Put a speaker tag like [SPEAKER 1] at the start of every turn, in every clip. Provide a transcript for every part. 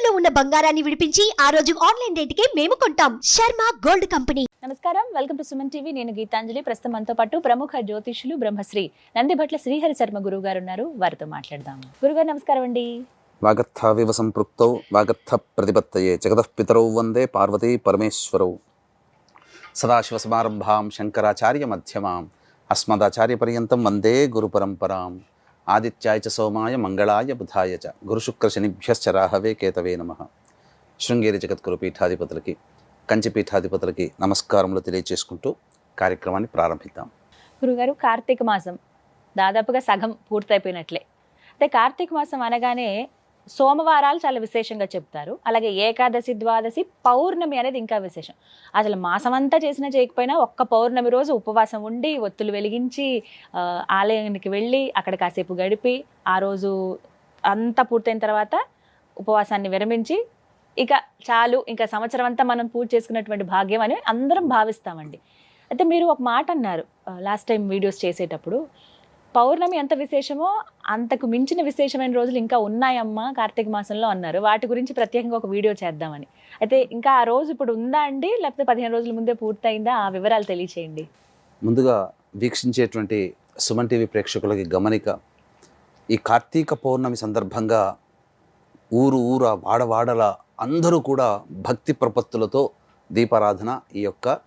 [SPEAKER 1] తాకట్టులో ఉన్న బంగారాన్ని విడిపించి ఆ రోజు ఆన్లైన్ రేటుకే మేము కొంటాం. Sharma gold company.
[SPEAKER 2] నమస్కారం, వెల్కమ్ టు సుమన్ టీవీ. నేను గీతాంజలి. ప్రస్తుతం మనతో పాటు ప్రముఖ జ్యోతిష్యులు బ్రహ్మశ్రీ నందిభట్ల శ్రీహరి శర్మ గురువు గారు ఉన్నారు. వారితో మాట్లాడదాం. గురుగారు నమస్కారం అండి.
[SPEAKER 3] వాగర్థావివ సంపృక్తౌ వాగర్థ ప్రతిపత్తయే జగతః పితరౌ వందే పార్వతీ పరమేశ్వరౌ. సదాశివసమారంభాం శంకరాచార్య మధ్యమాం అస్మదాచార్యపర్యంతం వందే గురుపరంపరాం. ఆదిత్యాయ చ సోమాయ మంగళాయ బుధాయ చ గురుశుక్రశనిభ్యశ్చ రాహవే కేతవే నమః. శృంగేరి జగద్గురు పీఠాధిపతులకి, కంచి పీఠాధిపతులకి నమస్కారములు తెలియజేసుకుంటూ కార్యక్రమాన్ని ప్రారంభిద్దాం.
[SPEAKER 2] గురుగారు, కార్తీక మాసం దాదాపుగా సగం పూర్తయిపోయినట్లే. అంటే కార్తీక మాసం అనగానే సోమవారాలు చాలా విశేషంగా చెప్తారు. అలాగే ఏకాదశి, ద్వాదశి, పౌర్ణమి అనేది ఇంకా విశేషం. అసలు మాసం అంతా చేసినా చేయకపోయినా ఒక్క పౌర్ణమి రోజు ఉపవాసం ఉండి ఒత్తులు వెలిగించి ఆలయానికి వెళ్ళి అక్కడ కాసేపు గడిపి ఆ రోజు అంతా పూర్తయిన తర్వాత ఉపవాసాన్ని విరమించి ఇక చాలు, ఇంకా సంవత్సరం అంతా మనం పూర్తి చేసుకున్నటువంటి భాగ్యం అని అందరం భావిస్తామండి. అయితే మీరు ఒక మాట అన్నారు లాస్ట్ టైం వీడియోస్ చేసేటప్పుడు, పౌర్ణమి ఎంత విశేషమో అంతకు మించిన విశేషమైన రోజులు ఇంకా ఉన్నాయమ్మా కార్తీక మాసంలో అన్నారు. వాటి గురించి ప్రత్యేకంగా ఒక వీడియో చేద్దామని. అయితే ఇంకా ఆ రోజు ఇప్పుడు ఉందా అండి, లేకపోతే 15 రోజుల ముందే పూర్తయిందా? ఆ వివరాలు తెలియచేయండి.
[SPEAKER 3] ముందుగా వీక్షించేటువంటి సుమన్ టీవీ ప్రేక్షకులకి గమనిక, ఈ కార్తీక పౌర్ణమి సందర్భంగా ఊరు వాడవాడల అందరూ కూడా భక్తి ప్రపత్తులతో దీపారాధన, ఈ యొక్క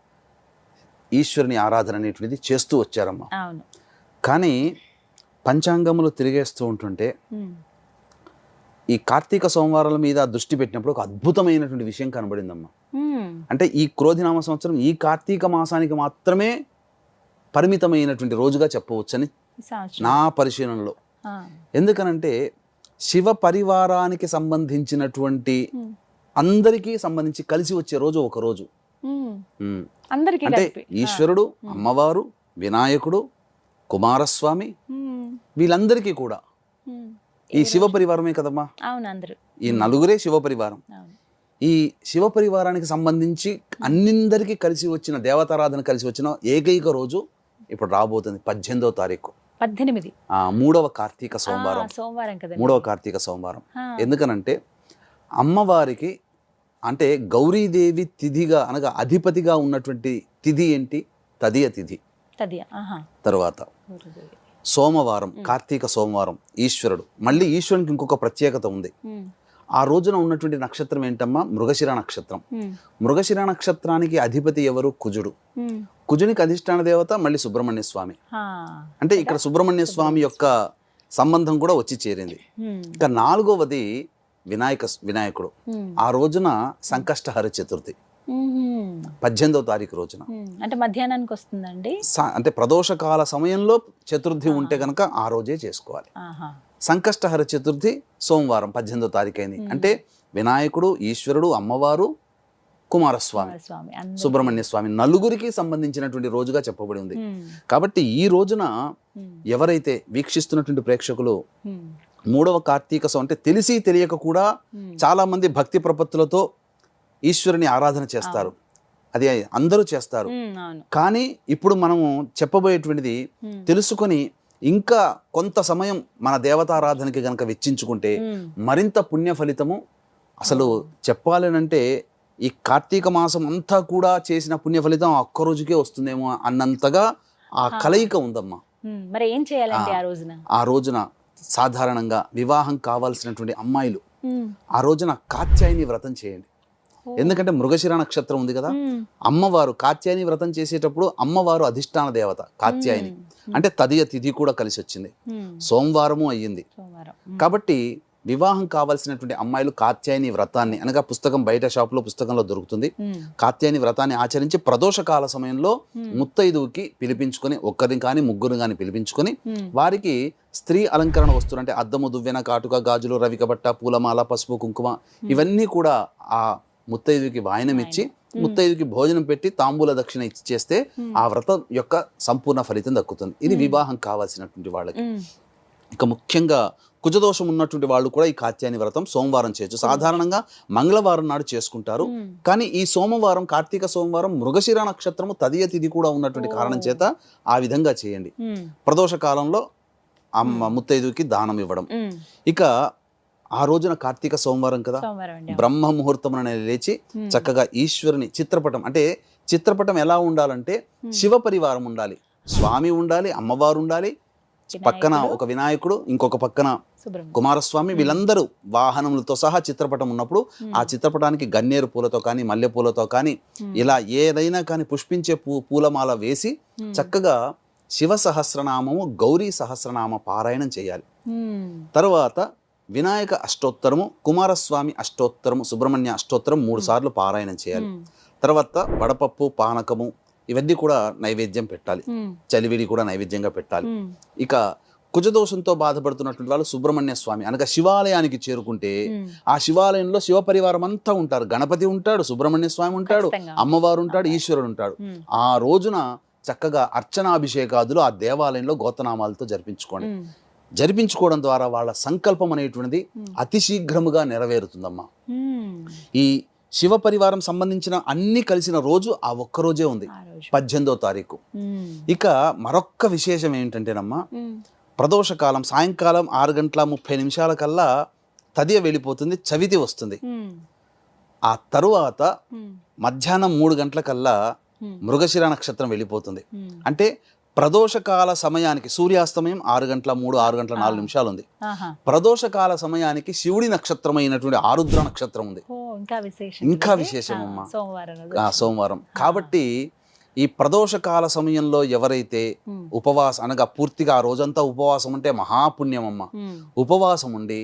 [SPEAKER 3] ఈశ్వరుని ఆరాధన అనేటువంటిది చేస్తూ వచ్చారమ్మా.
[SPEAKER 2] అవును.
[SPEAKER 3] కానీ పంచాంగములు తిరిగేస్తూ ఉంటుంటే ఈ కార్తీక సోమవారాల మీద దృష్టి పెట్టినప్పుడు ఒక అద్భుతమైనటువంటి విషయం కనబడిందమ్మా. అంటే ఈ క్రోధినామ సంవత్సరం ఈ కార్తీక మాసానికి మాత్రమే పరిమితమైనటువంటి రోజుగా చెప్పవచ్చని నా పరిశీలనలో. ఎందుకనంటే శివ పరివారానికి సంబంధించినటువంటి అందరికీ సంబంధించి కలిసి వచ్చే రోజు ఒక రోజు. అంటే ఈశ్వరుడు, అమ్మవారు, వినాయకుడు, కుమారస్వామి, వీళ్ళందరికీ కూడా ఈ శివ పరివారమే కదమ్మా. ఈ నలుగురే శివ పరివారం. ఈ శివ పరివారానికి సంబంధించి అన్నిందరికీ కలిసి వచ్చిన దేవతారాధన కలిసి వచ్చిన ఏకైక రోజు ఇప్పుడు రాబోతుంది 18వ తారీఖు, 3వ కార్తీక సోమవారం. 3వ కార్తీక సోమవారం. ఎందుకనంటే అమ్మవారికి అంటే గౌరీదేవి తిథిగా అనగా అధిపతిగా ఉన్నటువంటి తిథి ఏంటి? తదియ తిథి. తర్వాత సోమవారం, కార్తీక సోమవారం ఈశ్వరుడు. మళ్ళీ ఈశ్వరునికి ఇంకొక ప్రత్యేకత ఉంది. ఆ రోజున ఉన్నటువంటి నక్షత్రం ఏంటమ్మా? మృగశిర నక్షత్రం. మృగశిర నక్షత్రానికి అధిపతి ఎవరు? కుజుడు. కుజునికి అధిష్టాన దేవత మళ్ళీ సుబ్రహ్మణ్య స్వామి. అంటే ఇక్కడ సుబ్రహ్మణ్య స్వామి యొక్క సంబంధం కూడా వచ్చి చేరింది. ఇక 4వది వినాయకుడు. ఆ రోజున సంకష్టహర చతుర్థి, 18వ తారీఖు రోజున.
[SPEAKER 2] అంటే మధ్యాహ్నానికి వస్తుందండి.
[SPEAKER 3] అంటే ప్రదోషకాల సమయంలో చతుర్థి ఉంటే కనుక ఆ రోజే చేసుకోవాలి. సంకష్టహర చతుర్థి సోమవారం 18వ తారీఖు అయింది. అంటే వినాయకుడు, ఈశ్వరుడు, అమ్మవారు, కుమారస్వామి, సుబ్రహ్మణ్య స్వామి నలుగురికి సంబంధించినటువంటి రోజుగా చెప్పబడి ఉంది. కాబట్టి ఈ రోజున ఎవరైతే వీక్షిస్తున్నటువంటి ప్రేక్షకులు 3వ కార్తీక అంటే తెలిసి తెలియక కూడా చాలా మంది భక్తి ప్రపత్తులతో ఈశ్వరుని ఆరాధన చేస్తారు. అది అందరూ చేస్తారు. కానీ ఇప్పుడు మనము చెప్పబోయేటువంటిది తెలుసుకొని ఇంకా కొంత సమయం మన దేవతారాధనకి గనక వెచ్చించుకుంటే మరింత పుణ్య ఫలితము. అసలు చెప్పాలనంటే ఈ కార్తీక మాసం అంతా కూడా చేసిన పుణ్య ఫలితం ఒక్క రోజుకే వస్తుందేమో అన్నంతగా ఆ కలయిక ఉందమ్మా.
[SPEAKER 2] మరి ఏం చేయాలంటే
[SPEAKER 3] ఆ రోజున సాధారణంగా వివాహం కావాల్సినటువంటి అమ్మాయిలు ఆ రోజున కాత్యాయని వ్రతం చేయండి. ఎందుకంటే మృగశిర నక్షత్రం ఉంది కదా, అమ్మవారు కాత్యాయని వ్రతం చేసేటప్పుడు అమ్మవారు అధిష్టాన దేవత కాత్యాయని. అంటే తదియ తిథి కూడా కలిసి వచ్చింది, సోమవారము అయ్యింది. కాబట్టి వివాహం కావాల్సినటువంటి అమ్మాయిలు కాత్యాయని వ్రతాన్ని అనగా పుస్తకం బయట షాపులో పుస్తకంలో దొరుకుతుంది. కాత్యాయని వ్రతాన్ని ఆచరించి ప్రదోషకాల సమయంలో ముత్తైదువుకి పిలిపించుకొని, ఒక్కరిని కానీ ముగ్గురు కానీ పిలిపించుకొని వారికి స్త్రీ అలంకరణ వస్తువులు అంటే అద్దము, దువ్వెన, కాటుక, గాజులు, రవిక బట్ట, పూలమాల, పసుపు, కుంకుమ ఇవన్నీ కూడా ఆ ముత్తైదుకి వాయనం ఇచ్చి ముత్తైదుకి భోజనం పెట్టి తాంబూల దక్షిణ ఇచ్చి చేస్తే ఆ వ్రతం యొక్క సంపూర్ణ ఫలితం దక్కుతుంది. ఇది వివాహం కావాల్సినటువంటి వాళ్ళకి. ఇక ముఖ్యంగా కుజదోషం ఉన్నటువంటి వాళ్ళు కూడా ఈ కాత్యాయని వ్రతం సోమవారం చేయొచ్చు. సాధారణంగా మంగళవారం నాడు చేసుకుంటారు. కానీ ఈ సోమవారం, కార్తీక సోమవారం మృగశిర నక్షత్రము తదియ తిథి కూడా ఉన్నటువంటి కారణం చేత ఆ విధంగా చేయండి. ప్రదోష కాలంలో ముత్తైదుకి దానం ఇవ్వడం. ఇక ఆ రోజున కార్తీక సోమవారం కదా,
[SPEAKER 2] సోమవారం అండి.
[SPEAKER 3] బ్రహ్మ ముహూర్తం లేచి చక్కగా ఈశ్వరుని చిత్రపటం, అంటే చిత్రపటం ఎలా ఉండాలంటే శివ పరివారం ఉండాలి, స్వామి ఉండాలి, అమ్మవారు ఉండాలి, పక్కన ఒక వినాయకుడు, ఇంకొక పక్కన
[SPEAKER 2] సుబ్రహ్మణ్యం.
[SPEAKER 3] కుమారస్వామి, వీళ్ళందరూ వాహనములతో సహా చిత్రపటం ఉన్నప్పుడు ఆ చిత్రపటానికి గన్నేరు పూలతో కానీ మల్లె పూలతో కానీ ఇలా ఏదైనా కానీ పుష్పించే పూలమాల వేసి చక్కగా శివ సహస్రనామము, గౌరీ సహస్రనామ పారాయణం చేయాలి. తర్వాత వినాయక అష్టోత్తరము, కుమారస్వామి అష్టోత్తరము, సుబ్రహ్మణ్య అష్టోత్తరం 3 సార్లు పారాయణం చేయాలి. తర్వాత వడపప్పు, పానకము ఇవన్నీ కూడా నైవేద్యం పెట్టాలి, చలివిడి కూడా నైవేద్యంగా పెట్టాలి. ఇక కుజదోషంతో బాధపడుతున్నటువంటి వాళ్ళు సుబ్రహ్మణ్య స్వామి అనగా శివాలయానికి చేరుకుంటే ఆ శివాలయంలో శివ పరివారం అంతా ఉంటారు. గణపతి ఉంటాడు, సుబ్రహ్మణ్య స్వామి ఉంటాడు, అమ్మవారు ఉంటాడు, ఈశ్వరుడు ఉంటాడు. ఆ రోజున చక్కగా అర్చనాభిషేకాదులు ఆ దేవాలయంలో గోతనామాలతో జరిపించుకోవడం ద్వారా వాళ్ళ సంకల్పం అనేటువంటిది అతి శీఘ్రముగా నెరవేరుతుందమ్మా. ఈ శివ పరివారం సంబంధించిన అన్ని కలిసిన రోజు ఆ ఒక్క రోజే ఉంది, 18వ తారీఖు. ఇక మరొక్క విశేషం ఏంటంటేనమ్మా, ప్రదోషకాలం సాయంకాలం 6:30 కల్లా తదియ వెళ్ళిపోతుంది, చవితి వస్తుంది. ఆ తరువాత మధ్యాహ్నం 3 గంటలకల్లా మృగశిర నక్షత్రం వెళ్ళిపోతుంది. అంటే ప్రదోషకాల సమయానికి సూర్యాస్తమయం 6:03, 6:04 ఉంది. ప్రదోషకాల సమయానికి శివుడి నక్షత్రమైనటువంటి ఆరుద్ర నక్షత్రం ఉంది. ఇంకా విశేషం అమ్మా సోమవారం. కాబట్టి ఈ ప్రదోషకాల సమయంలో ఎవరైతే ఉపవాసం అనగా పూర్తిగా ఆ రోజంతా ఉపవాసం ఉంటే మహాపుణ్యం అమ్మ. ఉపవాసం ఉండి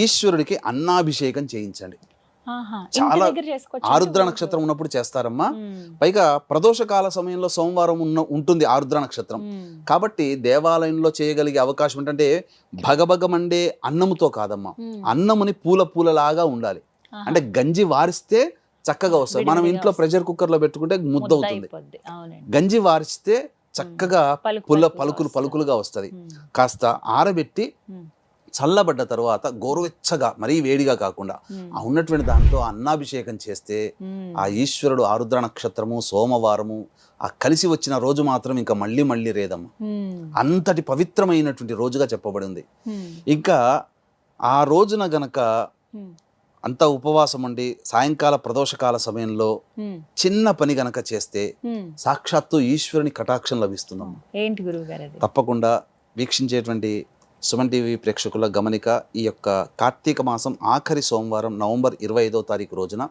[SPEAKER 3] ఈశ్వరుడికి అన్నాభిషేకం చేయించండి. చాలా ఆరుద్ర నక్షత్రం ఉన్నప్పుడు చేస్తారమ్మా. పైగా ప్రదోషకాల సమయంలో సోమవారం ఉంటుంది ఆరుద్ర నక్షత్రం. కాబట్టి దేవాలయంలో చేయగలిగే అవకాశం ఏంటంటే భగభగమండే అన్నముతో కాదమ్మా, అన్నముని పూలలాగా ఉండాలి. అంటే గంజి వారిస్తే చక్కగా వస్తుంది. మనం ఇంట్లో ప్రెషర్ కుక్కర్ లో పెట్టుకుంటే ముద్ద అవుతుంది. గంజి వారిస్తే చక్కగా పలుకులుగా వస్తుంది. కాస్త ఆరబెట్టి చల్లబడ్డ తర్వాత గోరువెచ్చగా మరీ వేడిగా కాకుండా ఆ ఉన్నటువంటి దాంతో అన్నాభిషేకం చేస్తే ఆ ఈశ్వరుడు ఆరుద్ర నక్షత్రము సోమవారము ఆ కలిసి వచ్చిన రోజు మాత్రం ఇంకా మళ్ళీ రేదమ్మా. అంతటి పవిత్రమైనటువంటి రోజుగా చెప్పబడి ఉంది. ఇంకా ఆ రోజున గనక అంతా ఉపవాసం ఉండి సాయంకాల ప్రదోషకాల సమయంలో చిన్న పని గనక చేస్తే సాక్షాత్తు ఈశ్వరుని కటాక్షం లభిస్తుందమ్మా.
[SPEAKER 2] ఏంటి గురువు గారు?
[SPEAKER 3] తప్పకుండా వీక్షించేటువంటి సుమన్ టీవీ ప్రేక్షకుల గమనిక, ఈ యొక్క కార్తీక మాసం ఆఖరి సోమవారం నవంబర్ 25వ తారీఖు రోజున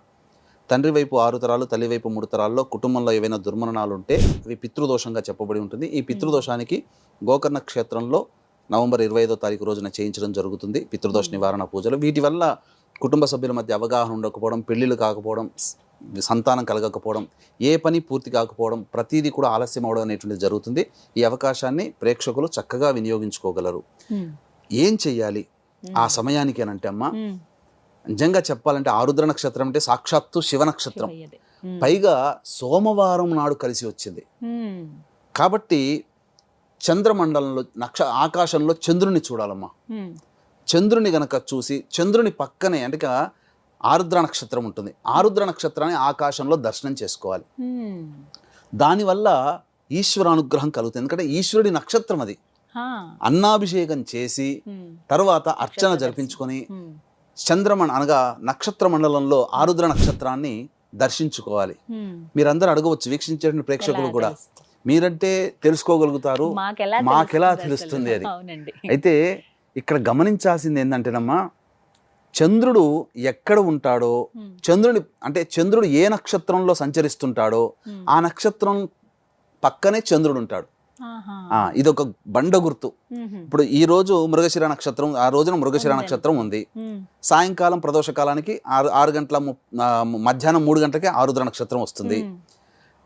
[SPEAKER 3] తండ్రి వైపు 6 తరాలు, తల్లి వైపు 3 తరాల్లో కుటుంబంలో ఏవైనా దుర్మరణాలు ఉంటే అవి పితృదోషంగా చెప్పబడి ఉంటుంది. ఈ పితృదోషానికి గోకర్ణ క్షేత్రంలో నవంబర్ 25వ తారీఖు రోజున చేయించడం జరుగుతుంది పితృదోష నివారణ పూజలు. వీటి వల్ల కుటుంబ సభ్యుల మధ్య అవగాహన ఉండకపోవడం, పెళ్లిళ్ళు కాకపోవడం, సంతానం కలగకపోవడం, ఏ పని పూర్తి కాకపోవడం, ప్రతిదీ కూడా ఆలస్యం అవడం అనేటువంటిది జరుగుతుంది. ఈ అవకాశాన్ని ప్రేక్షకులు చక్కగా వినియోగించుకోగలరు. ఏం చెయ్యాలి ఆ సమయానికి అని అంటే అమ్మా, నిజంగా చెప్పాలంటే ఆరుద్ర నక్షత్రం అంటే సాక్షాత్తు శివ నక్షత్రం, పైగా సోమవారం నాడు కలిసి వచ్చింది. కాబట్టి చంద్రమండలంలో ఆకాశంలో చంద్రుని చూడాలమ్మా. చంద్రుని గనక చూసి చంద్రుని పక్కనే అంటే ఆరుద్ర నక్షత్రం ఉంటుంది, ఆరుద్ర నక్షత్రాన్ని ఆకాశంలో దర్శనం చేసుకోవాలి. దానివల్ల ఈశ్వరానుగ్రహం కలుగుతుంది. ఎందుకంటే ఈశ్వరుడి నక్షత్రం అది. అన్నాభిషేకం చేసి తర్వాత అర్చన జరిపించుకొని అనగా నక్షత్ర మండలంలో ఆరుద్ర నక్షత్రాన్ని దర్శించుకోవాలి. మీరందరూ అడగవచ్చు, వీక్షించే ప్రేక్షకులు కూడా, మీరంటే తెలుసుకోగలుగుతారు, మాకెలా తెలుస్తుంది అది. అయితే ఇక్కడ గమనించాల్సింది ఏంటంటేనమ్మా, చంద్రుడు ఎక్కడ ఉంటాడో, చంద్రుడు ఏ నక్షత్రంలో సంచరిస్తుంటాడో ఆ నక్షత్రం పక్కనే చంద్రుడు ఉంటాడు. ఇది ఒక బండ గుర్తు. ఇప్పుడు ఈ రోజు మృగశిర నక్షత్రం, ఆ రోజున మృగశిర నక్షత్రం ఉంది. సాయంకాలం ప్రదోష కాలానికి మధ్యాహ్నం 3 గంటలకి ఆరుద్ర నక్షత్రం వస్తుంది.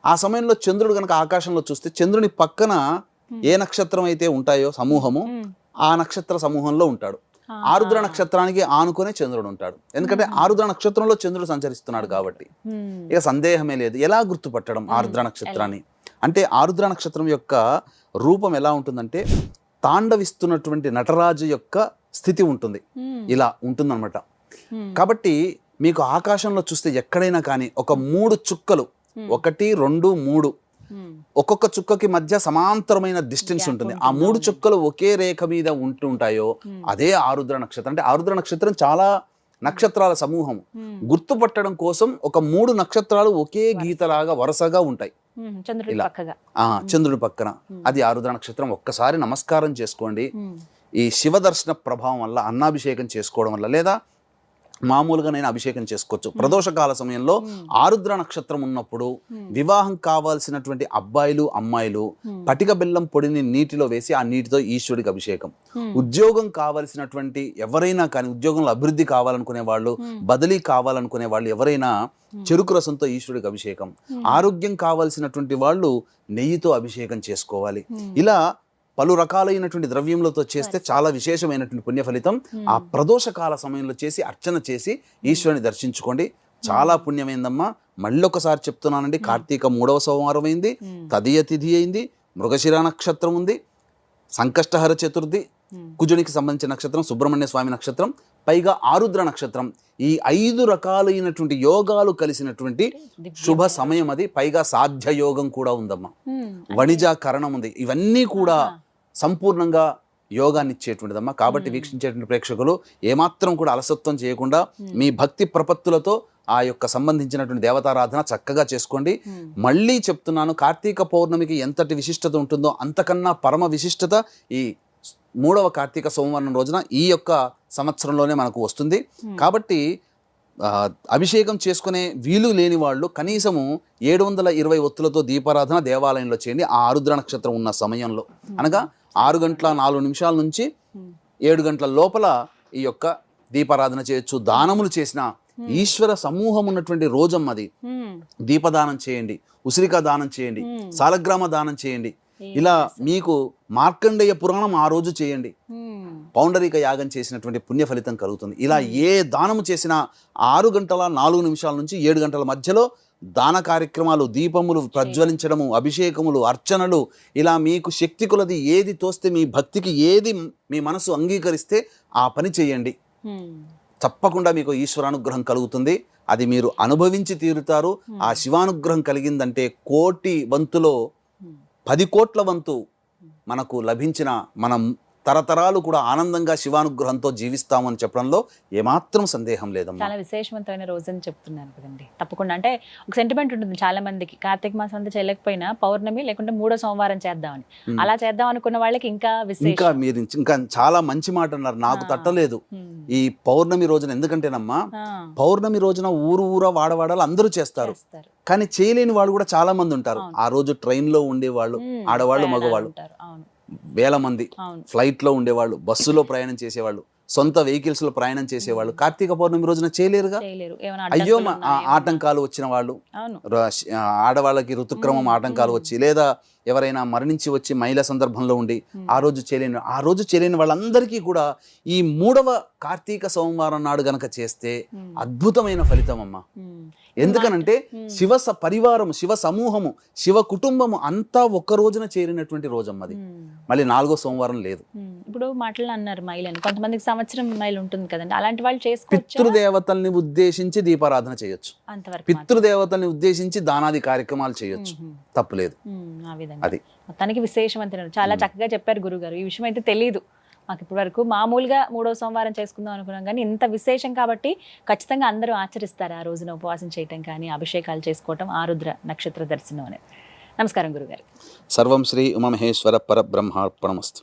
[SPEAKER 3] ఆ సమయంలో చంద్రుడు గనక ఆకాశంలో చూస్తే చంద్రుని పక్కన ఏ నక్షత్రం అయితే ఉంటాయో సమూహము, ఆ నక్షత్ర సమూహంలో ఉంటాడు. ఆరుద్ర నక్షత్రానికి ఆనుకునే చంద్రుడు ఉంటాడు. ఎందుకంటే ఆరుద్ర నక్షత్రంలో చంద్రుడు సంచరిస్తున్నాడు కాబట్టి ఇక సందేహమే లేదు. ఎలా గుర్తుపట్టడం ఆరుద్ర నక్షత్రాన్ని అంటే, ఆరుద్ర నక్షత్రం యొక్క రూపం ఎలా ఉంటుందంటే తాండవిస్తున్నటువంటి నటరాజు యొక్క స్థితి ఉంటుంది, ఇలా ఉంటుందన్నమాట. కాబట్టి మీకు ఆకాశంలో చూస్తే ఎక్కడైనా కానీ ఒక 3 చుక్కలు, 1, 2, 3 ఒక్కొక్క చుక్కకి మధ్య సమాంతరమైన డిస్టెన్స్ ఉంటుంది. ఆ 3 చుక్కలు ఒకే రేఖ మీద ఉంటుంటాయో అదే ఆరుద్ర నక్షత్రం. అంటే ఆరుద్ర నక్షత్రం చాలా నక్షత్రాల సమూహం. గుర్తుపట్టడం కోసం ఒక 3 నక్షత్రాలు ఒకే గీతలాగా వరుసగా ఉంటాయి చంద్రుడి పక్కన. అది ఆరుద్ర నక్షత్రం. ఒక్కసారి నమస్కారం చేసుకోండి. ఈ శివ దర్శన ప్రభావం వల్ల అన్నాభిషేకం చేసుకోవడం వల్ల, లేదా మామూలుగా నేను అభిషేకం చేసుకోవచ్చు. ప్రదోషకాల సమయంలో ఆరుద్ర నక్షత్రం ఉన్నప్పుడు వివాహం కావాల్సినటువంటి అబ్బాయిలు అమ్మాయిలు పటిక బెల్లం పొడిని నీటిలో వేసి ఆ నీటితో ఈశ్వరుడికి అభిషేకం. ఉద్యోగం కావాల్సినటువంటి ఎవరైనా కానీ, ఉద్యోగంలో అభివృద్ధి కావాలనుకునే వాళ్ళు, బదిలీ కావాలనుకునే వాళ్ళు ఎవరైనా చెరుకు రసంతో ఈశ్వరుడికి అభిషేకం. ఆరోగ్యం కావాల్సినటువంటి వాళ్ళు నెయ్యితో అభిషేకం చేసుకోవాలి. ఇలా పలు రకాలైనటువంటి ద్రవ్యములతో చేస్తే చాలా విశేషమైనటువంటి పుణ్య ఫలితం. ఆ ప్రదోష కాల సమయంలో చేసి అర్చన చేసి ఈశ్వరుని దర్శించుకోండి. చాలా పుణ్యమైందమ్మా. మళ్ళొకసారి చెప్తున్నానండి, కార్తీక 3వ సోమవారం అయింది, తదియ తిథి అయింది, మృగశిర నక్షత్రం ఉంది, సంకష్టహర చతుర్థి, కుజునికి సంబంధించిన నక్షత్రం, సుబ్రహ్మణ్య స్వామి నక్షత్రం, పైగా ఆరుద్ర నక్షత్రం. ఈ 5 రకాలైనటువంటి యోగాలు కలిసినటువంటి శుభ సమయం అది. పైగా సాధ్య యోగం కూడా ఉందమ్మా, వణిజాకరణం ఉంది. ఇవన్నీ కూడా సంపూర్ణంగా యోగాన్ని ఇచ్చేటువంటిదమ్మా. కాబట్టి వీక్షించేటువంటి ప్రేక్షకులు ఏమాత్రం కూడా అలసత్వం చేయకుండా మీ భక్తి ప్రపత్తులతో ఆ యొక్క సంబంధించినటువంటి దేవతారాధన చక్కగా చేసుకోండి. మళ్ళీ చెప్తున్నాను, కార్తీక పౌర్ణమికి ఎంతటి విశిష్టత ఉంటుందో అంతకన్నా పరమ విశిష్టత ఈ 3వ కార్తీక సోమవారం రోజున ఈ యొక్క సంవత్సరంలోనే మనకు వస్తుంది. కాబట్టి అభిషేకం చేసుకునే వీలు లేని వాళ్ళు కనీసము 720 ఒత్తులతో దీపారాధన దేవాలయంలో చేయండి. ఆ ఆరుద్ర నక్షత్రం ఉన్న సమయంలో, అనగా 6:04 నుంచి 7 గంటల లోపల ఈ యొక్క దీపారాధన చేయొచ్చు. దానములు చేసిన ఈశ్వర సమూహం ఉన్నటువంటి రోజమ్మది. దీపదానం చేయండి, ఉసిరికా దానం చేయండి, సాలగ్రామ దానం చేయండి. ఇలా మీకు మార్కండేయ పురాణం ఆ రోజు చేయండి. పౌండరీక యాగం చేసినటువంటి పుణ్య ఫలితం కలుగుతుంది. ఇలా ఏ దానము చేసినా 6:04 నుంచి 7 గంటల మధ్యలో దాన కార్యక్రమాలు, దీపములు ప్రజ్వలించడము, అభిషేకములు, అర్చనలు, ఇలా మీకు శక్తి కొలది ఏది తోస్తే, మీ భక్తికి ఏది మీ మనసు అంగీకరిస్తే ఆ పని చేయండి. తప్పకుండా మీకు ఈశ్వరానుగ్రహం కలుగుతుంది. అది మీరు అనుభవించి తీరుతారు. ఆ శివానుగ్రహం కలిగిందంటే 1,00,00,000 వంతులో 10 కోట్ల వంతు మనకు లభించిన, మనం తరతరాలు కూడా ఆనందంగా శివానుగ్రహంతో జీవిస్తాము అని చెప్పడంలో ఏమాత్రం సందేహం లేదమ్మా.
[SPEAKER 2] చాలా విశేషవంతమైన రోజు అని చెప్తున్నాను కదండి. తప్పకుండా, అంటే ఒక సెంటిమెంట్ ఉంటుంది చాలా మందికి, కార్తీక మాసం అంతా చేయలేకపోయినా పౌర్ణమి లేకుంటే 3వ సోమవారం చేద్దామని. అలా చేద్దాం అనుకున్న వాళ్ళకి ఇంకా
[SPEAKER 3] మీరు ఇంకా చాలా మంచి మాట అన్నారు. నాకు తట్టలేదు ఈ పౌర్ణమి రోజున. ఎందుకంటేనమ్మా, పౌర్ణమి రోజున ఊరా వాడవాడాలు అందరూ చేస్తారు, కానీ చేయలేని వాళ్ళు కూడా చాలా మంది ఉంటారు. ఆ రోజు ట్రైన్ లో ఉండేవాళ్ళు, ఆడవాళ్ళు, మగవాళ్ళు వేల మంది, ఫ్లైట్ లో ఉండేవాళ్ళు, బస్సులో ప్రయాణం చేసేవాళ్ళు, సొంత వెహికల్స్ లో ప్రయాణం చేసేవాళ్ళు కార్తీక పౌర్ణమి రోజున చేయలేరుగా. అయ్యో, ఆటంకాలు వచ్చిన వాళ్ళు, ఆడవాళ్ళకి ఋతుక్రమం ఆటంకాలు వచ్చి, లేదా ఎవరైనా మరణించి వచ్చి మహిళా సందర్భంలో ఉండి ఆ రోజు చేయలేని వాళ్ళందరికీ కూడా ఈ 3వ కార్తీక సోమవారం నాడు గనక చేస్తే అద్భుతమైన ఫలితం అమ్మా. ఎందుకనంటే శివ పరివారం, శివ సమూహము, శివ కుటుంబము అంతా ఒక్క రోజున చేరినటువంటి రోజమ్మది. మళ్ళీ 4వ సోమవారం లేదు.
[SPEAKER 2] ఇప్పుడు మాటలు అన్నారు మహిళని, కొంతమందికి సంవత్సరం మహిళ ఉంటుంది కదండి, అలాంటి వాళ్ళు చేసుకోవచ్చు.
[SPEAKER 3] పితృదేవతల్ని ఉద్దేశించి దీపారాధన చేయొచ్చు, పితృదేవతల్ని ఉద్దేశించి దానాది కార్యక్రమాలు చేయొచ్చు, తప్పులేదు. అది
[SPEAKER 2] మొత్తానికి విశేషవంతమైన, చాలా చక్కగా చెప్పారు గురుగారు. ఈ విషయం అయితే తెలియదు మాకు ఇప్పటి వరకు. మామూలుగా 3వ సోమవారం చేసుకుందాం అనుకున్నాం, కానీ ఇంత విశేషం కాబట్టి ఖచ్చితంగా అందరూ ఆచరిస్తారు. ఆ రోజున ఉపవాసం చేయటం కానీ, అభిషేకాలు చేసుకోవటం, ఆరుద్ర నక్షత్ర దర్శనం అనేది. నమస్కారం గురుగారు.
[SPEAKER 3] సర్వం శ్రీ ఉమామహేశ్వర పరబ్రహ్మార్పణమస్తు.